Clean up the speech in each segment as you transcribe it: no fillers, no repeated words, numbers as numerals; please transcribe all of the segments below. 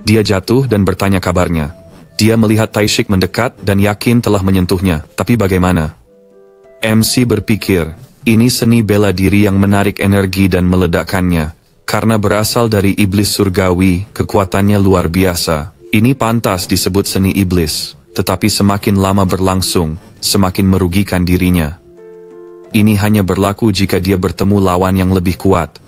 Dia jatuh dan bertanya kabarnya. Dia melihat Taishik mendekat dan yakin telah menyentuhnya, tapi bagaimana? MC berpikir, ini seni bela diri yang menarik energi dan meledakkannya. Karena berasal dari iblis surgawi, kekuatannya luar biasa. Ini pantas disebut seni iblis, tetapi semakin lama berlangsung, semakin merugikan dirinya. Ini hanya berlaku jika dia bertemu lawan yang lebih kuat.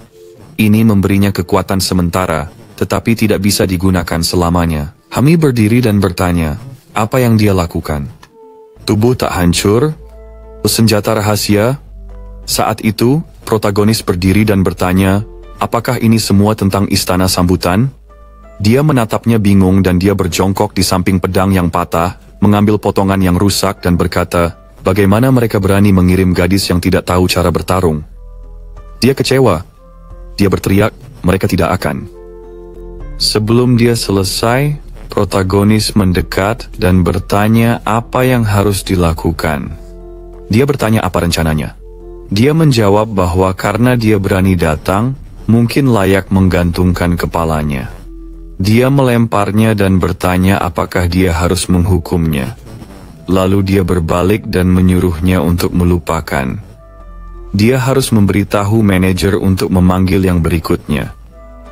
Ini memberinya kekuatan sementara, tetapi tidak bisa digunakan selamanya. Hami berdiri dan bertanya, apa yang dia lakukan? Tubuh tak hancur? Senjata rahasia? Saat itu, protagonis berdiri dan bertanya, apakah ini semua tentang istana sambutan? Dia menatapnya bingung dan dia berjongkok di samping pedang yang patah, mengambil potongan yang rusak dan berkata, bagaimana mereka berani mengirim gadis yang tidak tahu cara bertarung? Dia kecewa. Dia berteriak, mereka tidak akan. Sebelum dia selesai, protagonis mendekat dan bertanya apa yang harus dilakukan. Dia bertanya apa rencananya. Dia menjawab bahwa karena dia berani datang, mungkin layak menggantungkan kepalanya. Dia melemparnya dan bertanya apakah dia harus menghukumnya. Lalu dia berbalik dan menyuruhnya untuk melupakan. Dia harus memberitahu manajer untuk memanggil yang berikutnya.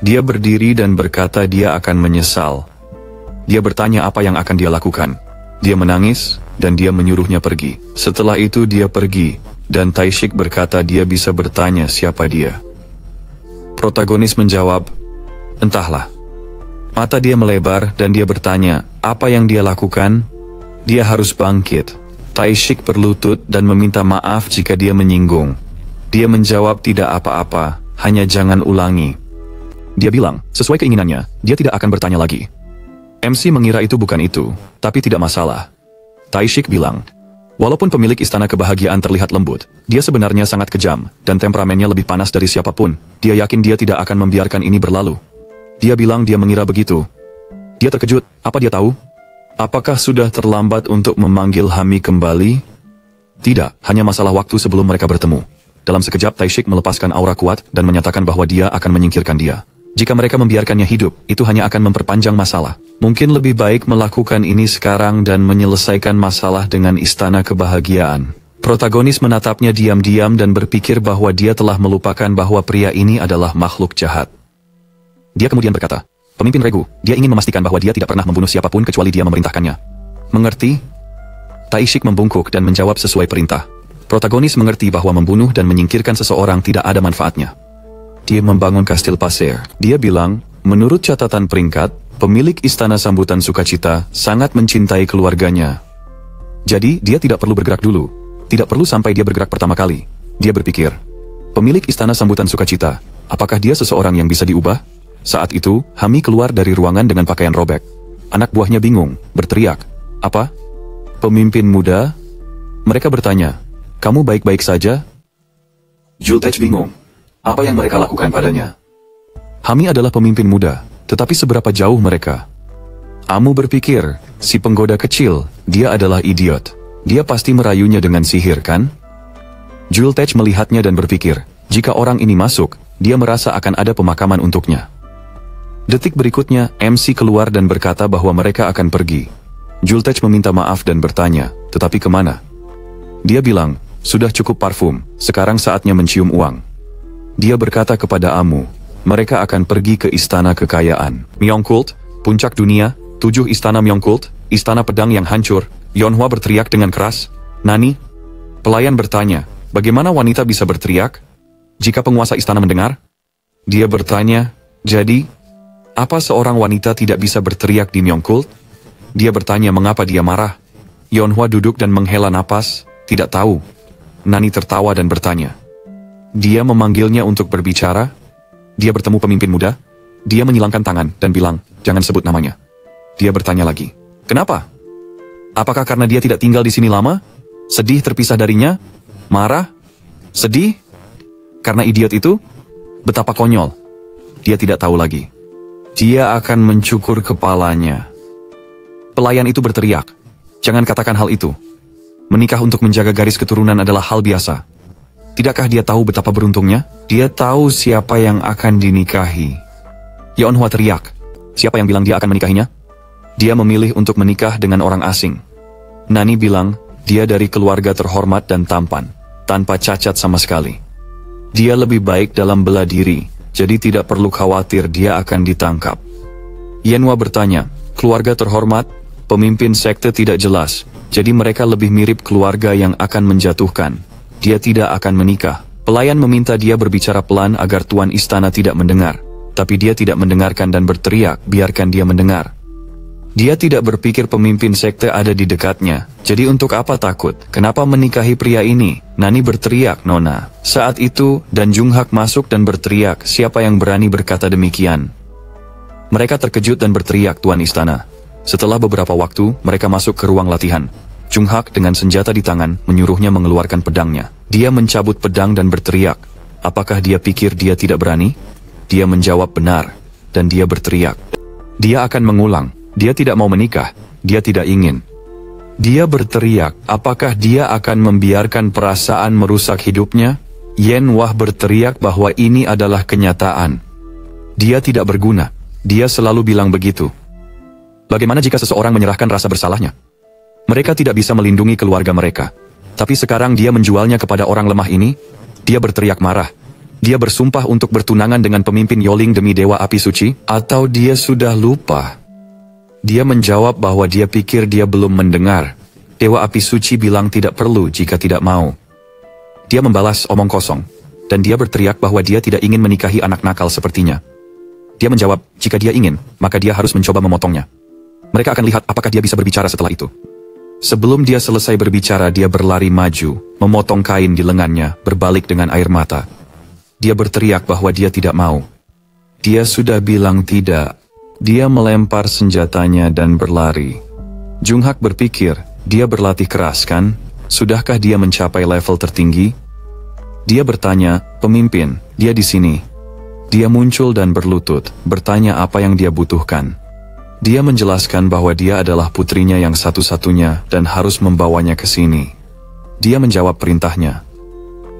Dia berdiri dan berkata dia akan menyesal. Dia bertanya apa yang akan dia lakukan. Dia menangis, dan dia menyuruhnya pergi. Setelah itu dia pergi, dan Taishik berkata dia bisa bertanya siapa dia. Protagonis menjawab, entahlah. Mata dia melebar dan dia bertanya, apa yang dia lakukan? Dia harus bangkit. Taishik berlutut dan meminta maaf jika dia menyinggung. Dia menjawab tidak apa-apa, hanya jangan ulangi. Dia bilang, sesuai keinginannya, dia tidak akan bertanya lagi. MC mengira itu bukan itu, tapi tidak masalah. Taishik bilang, walaupun pemilik istana kebahagiaan terlihat lembut, dia sebenarnya sangat kejam, dan temperamennya lebih panas dari siapapun. Dia yakin dia tidak akan membiarkan ini berlalu. Dia bilang dia mengira begitu. Dia terkejut, apa dia tahu? Apakah sudah terlambat untuk memanggil Hami kembali? Tidak, hanya masalah waktu sebelum mereka bertemu. Dalam sekejap Taishik melepaskan aura kuat dan menyatakan bahwa dia akan menyingkirkan dia. Jika mereka membiarkannya hidup, itu hanya akan memperpanjang masalah. Mungkin lebih baik melakukan ini sekarang dan menyelesaikan masalah dengan istana kebahagiaan. Protagonis menatapnya diam-diam dan berpikir bahwa dia telah melupakan bahwa pria ini adalah makhluk jahat. Dia kemudian berkata, pemimpin regu, dia ingin memastikan bahwa dia tidak pernah membunuh siapapun kecuali dia memerintahkannya. Mengerti? Taishik membungkuk dan menjawab sesuai perintah. Protagonis mengerti bahwa membunuh dan menyingkirkan seseorang tidak ada manfaatnya. Dia membangun kastil pasir. Dia bilang, menurut catatan peringkat, pemilik istana sambutan sukacita sangat mencintai keluarganya. Jadi, dia tidak perlu bergerak dulu. Tidak perlu sampai dia bergerak pertama kali. Dia berpikir, pemilik istana sambutan sukacita, apakah dia seseorang yang bisa diubah? Saat itu, Hami keluar dari ruangan dengan pakaian robek. Anak buahnya bingung, berteriak, apa? Pemimpin muda? Mereka bertanya, kamu baik-baik saja? Jultech bingung. Apa yang mereka lakukan padanya? Hami adalah pemimpin muda, tetapi seberapa jauh mereka? Amu berpikir, si penggoda kecil, dia adalah idiot. Dia pasti merayunya dengan sihir, kan? Jultech melihatnya dan berpikir, jika orang ini masuk, dia merasa akan ada pemakaman untuknya. Detik berikutnya, MC keluar dan berkata bahwa mereka akan pergi. Jultech meminta maaf dan bertanya, tetapi kemana? Dia bilang, sudah cukup parfum, sekarang saatnya mencium uang. Dia berkata kepada Amu, mereka akan pergi ke istana kekayaan. Myeongkult, puncak dunia, 7 istana Myeongkult, istana pedang yang hancur. Yeonhwa berteriak dengan keras, Nani? Pelayan bertanya, bagaimana wanita bisa berteriak? Jika penguasa istana mendengar? Dia bertanya, jadi, apa seorang wanita tidak bisa berteriak di Myeongkult? Dia bertanya mengapa dia marah. Yeonhwa duduk dan menghela napas, tidak tahu. Nani tertawa dan bertanya. Dia memanggilnya untuk berbicara. Dia bertemu pemimpin muda. Dia menyilangkan tangan dan bilang, jangan sebut namanya. Dia bertanya lagi, kenapa? Apakah karena dia tidak tinggal di sini lama? Sedih terpisah darinya? Marah? Sedih? Karena idiot itu? Betapa konyol. Dia tidak tahu lagi. Dia akan mencukur kepalanya. Pelayan itu berteriak, jangan katakan hal itu. Menikah untuk menjaga garis keturunan adalah hal biasa. Tidakkah dia tahu betapa beruntungnya? Dia tahu siapa yang akan dinikahi. Yeonhwa teriak, Siapa yang bilang dia akan menikahinya? Dia memilih untuk menikah dengan orang asing. Nani bilang, dia dari keluarga terhormat dan tampan, tanpa cacat sama sekali. Dia lebih baik dalam bela diri, jadi tidak perlu khawatir dia akan ditangkap. Yenhua bertanya, keluarga terhormat, pemimpin sekte tidak jelas, jadi mereka lebih mirip keluarga yang akan menjatuhkan. Dia tidak akan menikah. Pelayan meminta dia berbicara pelan agar tuan istana tidak mendengar. Tapi dia tidak mendengarkan dan berteriak, biarkan dia mendengar. Dia tidak berpikir pemimpin sekte ada di dekatnya. Jadi untuk apa takut? Kenapa menikahi pria ini? Nani berteriak, Nona. Saat itu, dan Junghak masuk dan berteriak, siapa yang berani berkata demikian? Mereka terkejut dan berteriak, tuan istana. Setelah beberapa waktu, mereka masuk ke ruang latihan. Junghak dengan senjata di tangan, menyuruhnya mengeluarkan pedangnya. Dia mencabut pedang dan berteriak. Apakah dia pikir dia tidak berani? Dia menjawab benar, dan dia berteriak. Dia akan mengulang. Dia tidak mau menikah, dia tidak ingin. Dia berteriak, apakah dia akan membiarkan perasaan merusak hidupnya? Yenhua berteriak bahwa ini adalah kenyataan. Dia tidak berguna, dia selalu bilang begitu. Bagaimana jika seseorang menyerahkan rasa bersalahnya? Mereka tidak bisa melindungi keluarga mereka. Tapi sekarang dia menjualnya kepada orang lemah ini? Dia berteriak marah. Dia bersumpah untuk bertunangan dengan pemimpin Yoling demi Dewa Api Suci? Atau dia sudah lupa? Dia menjawab bahwa dia pikir dia belum mendengar. Dewa Api Suci bilang tidak perlu jika tidak mau. Dia membalas omong kosong. Dan dia berteriak bahwa dia tidak ingin menikahi anak nakal sepertinya. Dia menjawab, jika dia ingin, maka dia harus mencoba memotongnya. Mereka akan lihat apakah dia bisa berbicara setelah itu. Sebelum dia selesai berbicara, dia berlari maju, memotong kain di lengannya, berbalik dengan air mata. Dia berteriak bahwa dia tidak mau. Dia sudah bilang tidak. Dia melempar senjatanya dan berlari. Junghak berpikir, dia berlatih keras kan? Sudahkah dia mencapai level tertinggi? Dia bertanya, pemimpin, dia di sini. Dia muncul dan berlutut, bertanya apa yang dia butuhkan. Dia menjelaskan bahwa dia adalah putrinya yang satu-satunya dan harus membawanya ke sini. Dia menjawab perintahnya.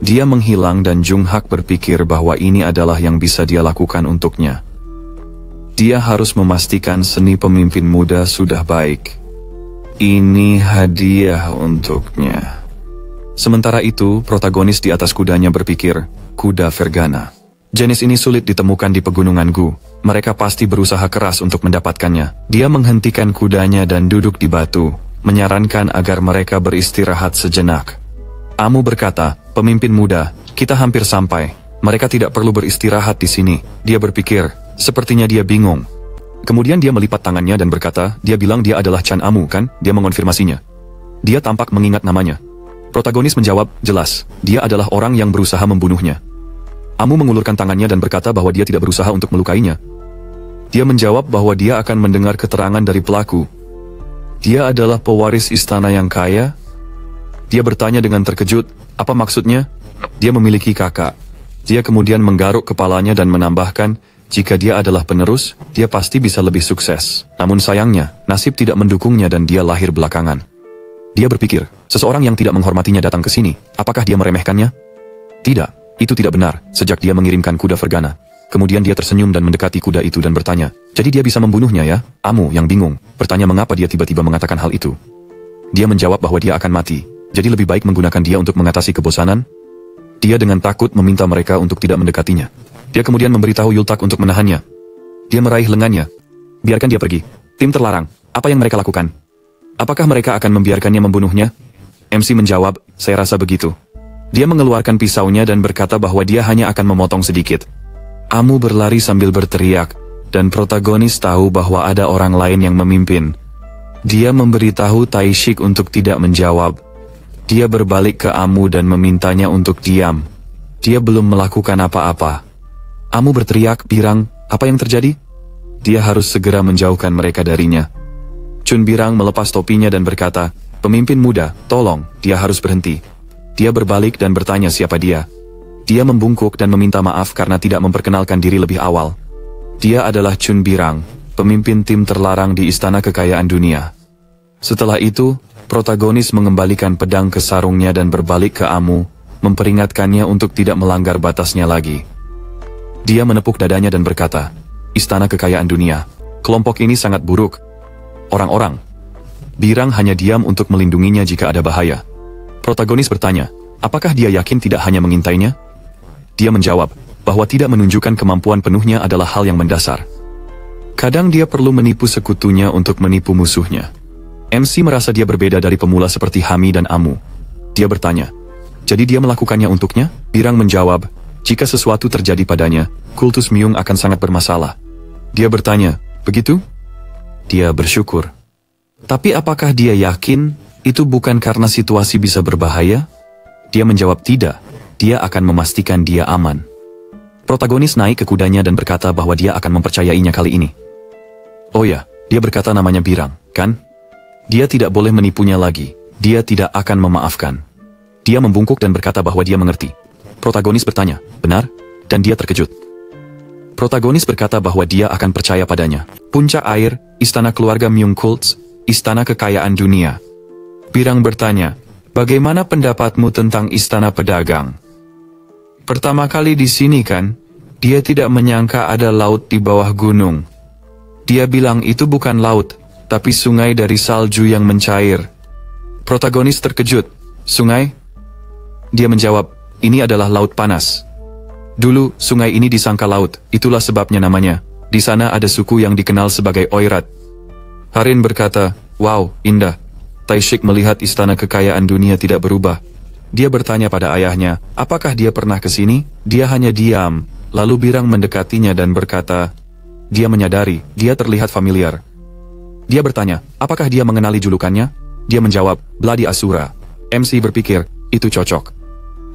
Dia menghilang dan Junghak berpikir bahwa ini adalah yang bisa dia lakukan untuknya. Dia harus memastikan seni pemimpin muda sudah baik. Ini hadiah untuknya. Sementara itu, protagonis di atas kudanya berpikir, kuda Vergana. Jenis ini sulit ditemukan di pegunungan Gu. Mereka pasti berusaha keras untuk mendapatkannya. Dia menghentikan kudanya dan duduk di batu, menyarankan agar mereka beristirahat sejenak. Amu berkata, pemimpin muda, kita hampir sampai. Mereka tidak perlu beristirahat di sini. Dia berpikir, sepertinya dia bingung. Kemudian dia melipat tangannya dan berkata, dia bilang dia adalah Chan Amu kan? Dia mengonfirmasinya. Dia tampak mengingat namanya. Protagonis menjawab, jelas, dia adalah orang yang berusaha membunuhnya. Amu mengulurkan tangannya dan berkata bahwa dia tidak berusaha untuk melukainya. Dia menjawab bahwa dia akan mendengar keterangan dari pelaku. Dia adalah pewaris istana yang kaya? Dia bertanya dengan terkejut, apa maksudnya? Dia memiliki kakak. Dia kemudian menggaruk kepalanya dan menambahkan, jika dia adalah penerus, dia pasti bisa lebih sukses. Namun sayangnya, nasib tidak mendukungnya dan dia lahir belakangan. Dia berpikir, seseorang yang tidak menghormatinya datang ke sini, apakah dia meremehkannya? Tidak, itu tidak benar, sejak dia mengirimkan kuda Vergana. Kemudian dia tersenyum dan mendekati kuda itu dan bertanya, jadi dia bisa membunuhnya ya? Amu yang bingung, bertanya mengapa dia tiba-tiba mengatakan hal itu. Dia menjawab bahwa dia akan mati, jadi lebih baik menggunakan dia untuk mengatasi kebosanan. Dia dengan takut meminta mereka untuk tidak mendekatinya. Dia kemudian memberitahu Yultak untuk menahannya. Dia meraih lengannya. Biarkan dia pergi. Tim terlarang, apa yang mereka lakukan? Apakah mereka akan membiarkannya membunuhnya? MC menjawab, saya rasa begitu. Dia mengeluarkan pisaunya dan berkata bahwa dia hanya akan memotong sedikit. Amu berlari sambil berteriak, dan protagonis tahu bahwa ada orang lain yang memimpin. Dia memberitahu Taishik untuk tidak menjawab. Dia berbalik ke Amu dan memintanya untuk diam. Dia belum melakukan apa-apa. Amu berteriak, Birang, apa yang terjadi? Dia harus segera menjauhkan mereka darinya. Chun Birang melepas topinya dan berkata, pemimpin muda, tolong, dia harus berhenti. Dia berbalik dan bertanya siapa dia. Dia membungkuk dan meminta maaf karena tidak memperkenalkan diri lebih awal. Dia adalah Chun Birang, pemimpin tim terlarang di Istana Kekayaan Dunia. Setelah itu, protagonis mengembalikan pedang ke sarungnya dan berbalik ke Amu, memperingatkannya untuk tidak melanggar batasnya lagi. Dia menepuk dadanya dan berkata, Istana Kekayaan Dunia, Kelompok ini sangat buruk. Orang-orang. Birang hanya diam untuk melindunginya jika ada bahaya. Protagonis bertanya, apakah dia yakin tidak hanya mengintainya? Dia menjawab, bahwa tidak menunjukkan kemampuan penuhnya adalah hal yang mendasar. Kadang dia perlu menipu sekutunya untuk menipu musuhnya. MC merasa dia berbeda dari pemula seperti Hami dan Amu. Dia bertanya, jadi dia melakukannya untuknya? Birang menjawab, jika sesuatu terjadi padanya, kultus Myung akan sangat bermasalah. Dia bertanya, begitu? Dia bersyukur. Tapi apakah dia yakin itu bukan karena situasi bisa berbahaya? Dia menjawab tidak, dia akan memastikan dia aman. Protagonis naik ke kudanya dan berkata bahwa dia akan mempercayainya kali ini. Oh ya, dia berkata namanya Birang, kan? Dia tidak boleh menipunya lagi, dia tidak akan memaafkan. Dia membungkuk dan berkata bahwa dia mengerti. Protagonis bertanya, benar? Dan dia terkejut. Protagonis berkata bahwa dia akan percaya padanya. Puncak air, istana keluarga Myung Kults, istana kekayaan dunia. Birang bertanya, bagaimana pendapatmu tentang istana pedagang? Pertama kali di sini kan, dia tidak menyangka ada laut di bawah gunung. Dia bilang itu bukan laut, tapi sungai dari salju yang mencair. Protagonis terkejut, sungai? Dia menjawab, ini adalah laut panas. Dulu, sungai ini disangka laut, itulah sebabnya namanya. Di sana ada suku yang dikenal sebagai Oirat. Harin berkata, wow, indah. Taishik melihat istana kekayaan dunia tidak berubah. Dia bertanya pada ayahnya, apakah dia pernah ke sini? Dia hanya diam. Lalu Birang mendekatinya dan berkata, dia menyadari, dia terlihat familiar. Dia bertanya, apakah dia mengenali julukannya? Dia menjawab, Bloody Asura. MC berpikir, itu cocok.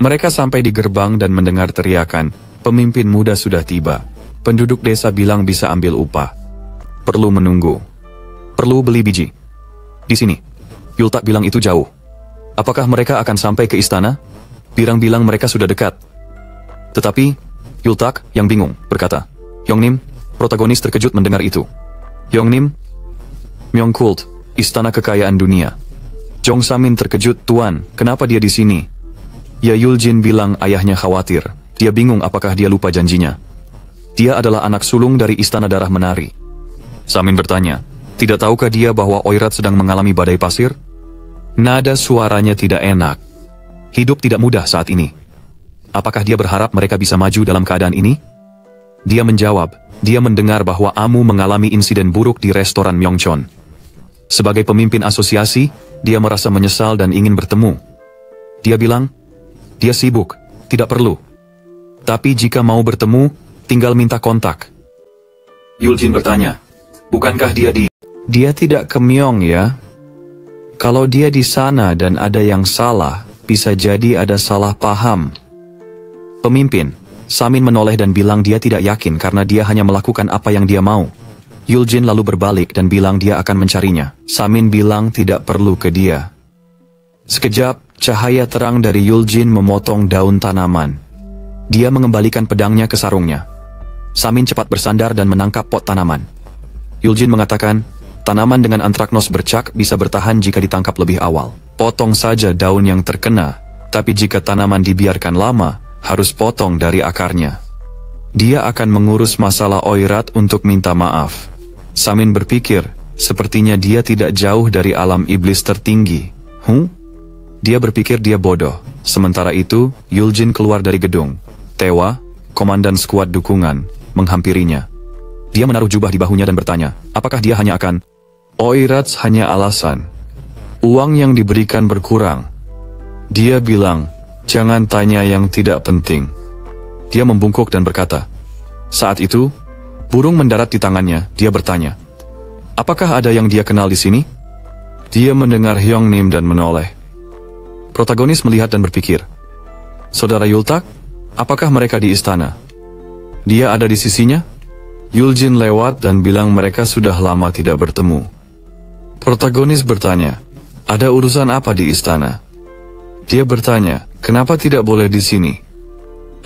Mereka sampai di gerbang dan mendengar teriakan, pemimpin muda sudah tiba. Penduduk desa bilang bisa ambil upah. Perlu menunggu. Perlu beli biji. Di sini. Yultak bilang itu jauh. Apakah mereka akan sampai ke istana? Birang bilang mereka sudah dekat. Tetapi, Yultak yang bingung, berkata, Yongnim, protagonis terkejut mendengar itu. Yongnim, Myung Kult, istana kekayaan dunia. Jong Samin terkejut, Tuan, kenapa dia di sini? Ya Yuljin bilang ayahnya khawatir. Dia bingung apakah dia lupa janjinya. Dia adalah anak sulung dari istana darah menari. Samin bertanya, tidak tahukah dia bahwa Oirat sedang mengalami badai pasir? Nada suaranya tidak enak. Hidup tidak mudah saat ini. Apakah dia berharap mereka bisa maju dalam keadaan ini? Dia menjawab, dia mendengar bahwa Amu mengalami insiden buruk di restoran Myeongchon. Sebagai pemimpin asosiasi, dia merasa menyesal dan ingin bertemu. Dia bilang, dia sibuk, tidak perlu. Tapi jika mau bertemu, tinggal minta kontak. Yuljin bertanya, bukankah dia di... Dia tidak ke Myeong ya? Kalau dia di sana dan ada yang salah, bisa jadi ada salah paham. Pemimpin, Samin menoleh dan bilang dia tidak yakin karena dia hanya melakukan apa yang dia mau. Yuljin lalu berbalik dan bilang dia akan mencarinya. Samin bilang tidak perlu ke dia. Sekejap, cahaya terang dari Yuljin memotong daun tanaman. Dia mengembalikan pedangnya ke sarungnya. Samin cepat bersandar dan menangkap pot tanaman. Yuljin mengatakan, tanaman dengan antraknos bercak bisa bertahan jika ditangkap lebih awal. Potong saja daun yang terkena, tapi jika tanaman dibiarkan lama, harus potong dari akarnya. Dia akan mengurus masalah Oirat untuk minta maaf. Samin berpikir, sepertinya dia tidak jauh dari alam iblis tertinggi. Dia berpikir dia bodoh. Sementara itu, Yuljin keluar dari gedung. Tewa, komandan skuad dukungan, menghampirinya. Dia menaruh jubah di bahunya dan bertanya, apakah dia hanya akan... Oirats hanya alasan. Uang yang diberikan berkurang. Dia bilang, jangan tanya yang tidak penting. Dia membungkuk dan berkata. Saat itu, burung mendarat di tangannya. Dia bertanya, apakah ada yang dia kenal di sini? Dia mendengar Hyongnim dan menoleh. Protagonis melihat dan berpikir, saudara Yultak, apakah mereka di istana? Dia ada di sisinya? Yuljin lewat dan bilang mereka sudah lama tidak bertemu. Protagonis bertanya, ada urusan apa di istana? Dia bertanya, kenapa tidak boleh di sini?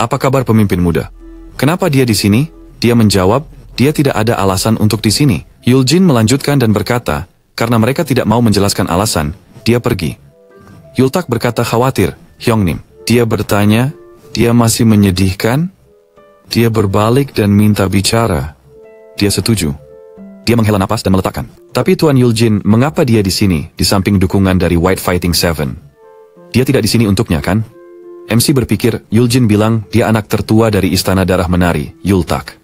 Apa kabar pemimpin muda? Kenapa dia di sini? Dia menjawab, dia tidak ada alasan untuk di sini. Yuljin melanjutkan dan berkata, karena mereka tidak mau menjelaskan alasan, dia pergi. Yultak berkata khawatir, Hyongnim. Dia bertanya, dia masih menyedihkan? Dia berbalik dan minta bicara. Dia setuju. Dia menghela napas dan meletakkan. Tapi Tuan Yuljin, mengapa dia di sini, di samping dukungan dari White Fighting Seven? Dia tidak di sini untuknya, kan? MC berpikir, Yuljin bilang dia anak tertua dari Istana Darah Menari, Yultak.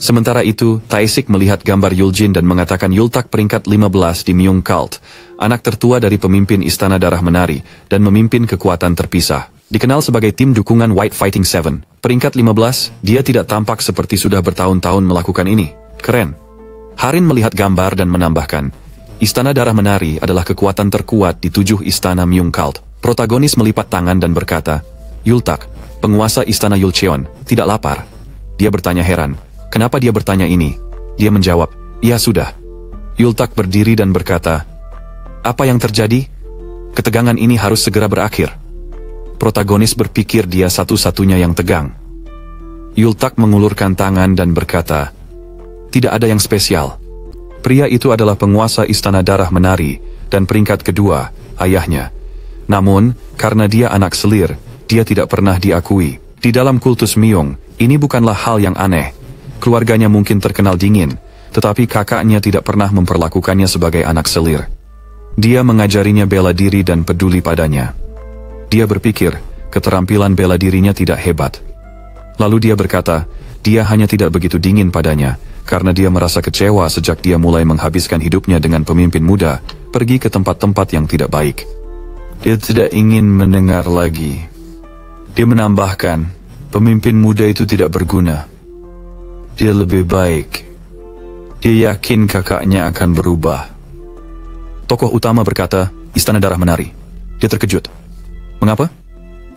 Sementara itu, Taishik melihat gambar Yuljin dan mengatakan Yultak peringkat 15 di Myung Cult, anak tertua dari pemimpin Istana Darah Menari, dan memimpin kekuatan terpisah. Dikenal sebagai tim dukungan White Fighting Seven. Peringkat 15, dia tidak tampak seperti sudah bertahun-tahun melakukan ini. Keren. Harin melihat gambar dan menambahkan, Istana Darah Menari adalah kekuatan terkuat di 7 istana Myung Cult. Protagonis melipat tangan dan berkata, Yultak, penguasa Istana Yulcheon, tidak lapar. Dia bertanya heran, kenapa dia bertanya ini? Dia menjawab, ya sudah. Yultak berdiri dan berkata, apa yang terjadi? Ketegangan ini harus segera berakhir. Protagonis berpikir dia satu-satunya yang tegang. Yultak mengulurkan tangan dan berkata, tidak ada yang spesial. Pria itu adalah penguasa Istana Darah Menari, dan peringkat kedua, ayahnya. Namun, karena dia anak selir, dia tidak pernah diakui. Di dalam kultus Myung, ini bukanlah hal yang aneh. Keluarganya mungkin terkenal dingin, tetapi kakaknya tidak pernah memperlakukannya sebagai anak selir. Dia mengajarinya bela diri dan peduli padanya. Dia berpikir, keterampilan bela dirinya tidak hebat. Lalu dia berkata, dia hanya tidak begitu dingin padanya, karena dia merasa kecewa sejak dia mulai menghabiskan hidupnya dengan pemimpin muda, pergi ke tempat-tempat yang tidak baik. Dia tidak ingin mendengar lagi. Dia menambahkan, pemimpin muda itu tidak berguna. Dia lebih baik. Dia yakin kakaknya akan berubah. Tokoh utama berkata, Istana Darah Menari. Dia terkejut. Mengapa?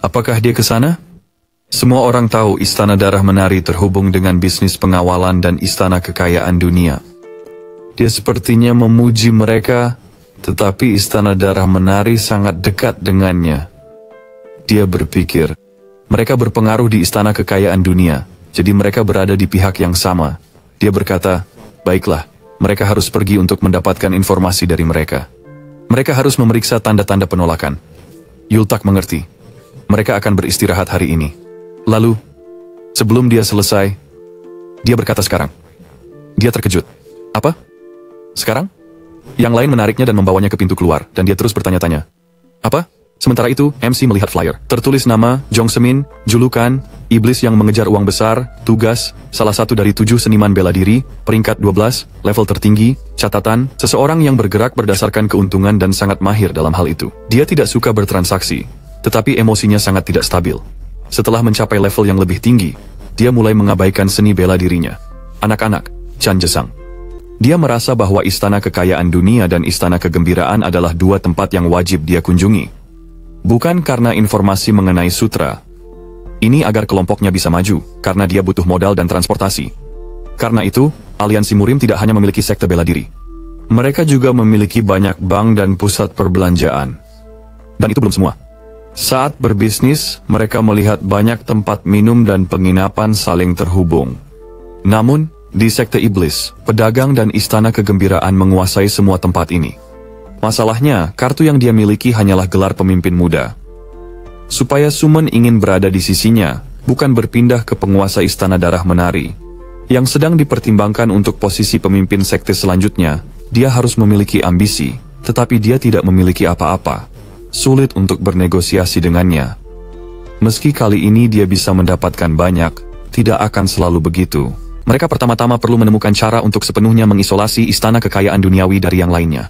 Apakah dia ke sana? Semua orang tahu Istana Darah Menari terhubung dengan bisnis pengawalan dan istana kekayaan dunia. Dia sepertinya memuji mereka, tetapi Istana Darah Menari sangat dekat dengannya. Dia berpikir, mereka berpengaruh di istana kekayaan dunia, jadi mereka berada di pihak yang sama. Dia berkata, baiklah, mereka harus pergi untuk mendapatkan informasi dari mereka. Mereka harus memeriksa tanda-tanda penolakan. Yultak mengerti. Mereka akan beristirahat hari ini. Lalu, sebelum dia selesai, dia berkata sekarang. Dia terkejut. Apa? Sekarang? Yang lain menariknya dan membawanya ke pintu keluar, dan dia terus bertanya-tanya. Apa? Sementara itu, MC melihat flyer. Tertulis nama, Jong Semin, julukan, iblis yang mengejar uang besar, tugas, salah satu dari 7 seniman bela diri, peringkat 12, level tertinggi, catatan, seseorang yang bergerak berdasarkan keuntungan dan sangat mahir dalam hal itu. Dia tidak suka bertransaksi, tetapi emosinya sangat tidak stabil. Setelah mencapai level yang lebih tinggi, dia mulai mengabaikan seni bela dirinya. Anak-anak, Chan Jesang. Dia merasa bahwa Istana Kekayaan Dunia dan Istana Kegembiraan adalah 2 tempat yang wajib dia kunjungi. Bukan karena informasi mengenai sutra. Ini agar kelompoknya bisa maju, karena dia butuh modal dan transportasi. Karena itu, Aliansi Murim tidak hanya memiliki sekte bela diri. Mereka juga memiliki banyak bank dan pusat perbelanjaan. Dan itu belum semua. Saat berbisnis, mereka melihat banyak tempat minum dan penginapan saling terhubung. Namun, di Sekte Iblis, pedagang dan Istana Kegembiraan menguasai semua tempat ini. Masalahnya, kartu yang dia miliki hanyalah gelar pemimpin muda. Supaya Sumen ingin berada di sisinya, bukan berpindah ke penguasa Istana Darah Menari, yang sedang dipertimbangkan untuk posisi pemimpin sekte selanjutnya, dia harus memiliki ambisi, tetapi dia tidak memiliki apa-apa. Sulit untuk bernegosiasi dengannya. Meski kali ini dia bisa mendapatkan banyak, tidak akan selalu begitu. Mereka pertama-tama perlu menemukan cara untuk sepenuhnya mengisolasi Istana Kekayaan Duniawi dari yang lainnya.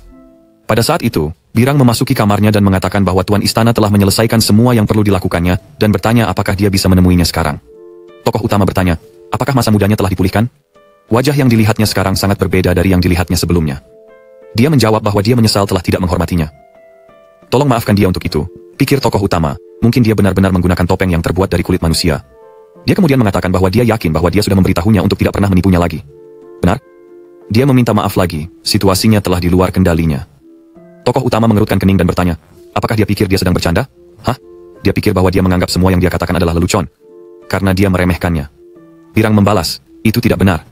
Pada saat itu, Birang memasuki kamarnya dan mengatakan bahwa Tuan Istana telah menyelesaikan semua yang perlu dilakukannya, dan bertanya apakah dia bisa menemuinya sekarang. Tokoh utama bertanya, apakah masa mudanya telah dipulihkan? Wajah yang dilihatnya sekarang sangat berbeda dari yang dilihatnya sebelumnya. Dia menjawab bahwa dia menyesal telah tidak menghormatinya. Tolong maafkan dia untuk itu, pikir tokoh utama, mungkin dia benar-benar menggunakan topeng yang terbuat dari kulit manusia. Dia kemudian mengatakan bahwa dia yakin bahwa dia sudah memberitahunya untuk tidak pernah menipunya lagi. Benar? Dia meminta maaf lagi, situasinya telah di luar kendalinya. Tokoh utama mengerutkan kening dan bertanya, apakah dia pikir dia sedang bercanda? Hah? Dia pikir bahwa dia menganggap semua yang dia katakan adalah lelucon. Karena dia meremehkannya. Birang membalas, itu tidak benar.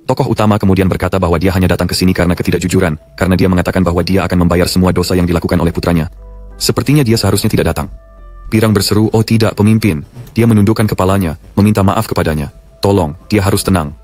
Tokoh utama kemudian berkata bahwa dia hanya datang ke sini karena ketidakjujuran, karena dia mengatakan bahwa dia akan membayar semua dosa yang dilakukan oleh putranya. Sepertinya dia seharusnya tidak datang. Birang berseru, oh tidak pemimpin. Dia menundukkan kepalanya, meminta maaf kepadanya. Tolong, dia harus tenang.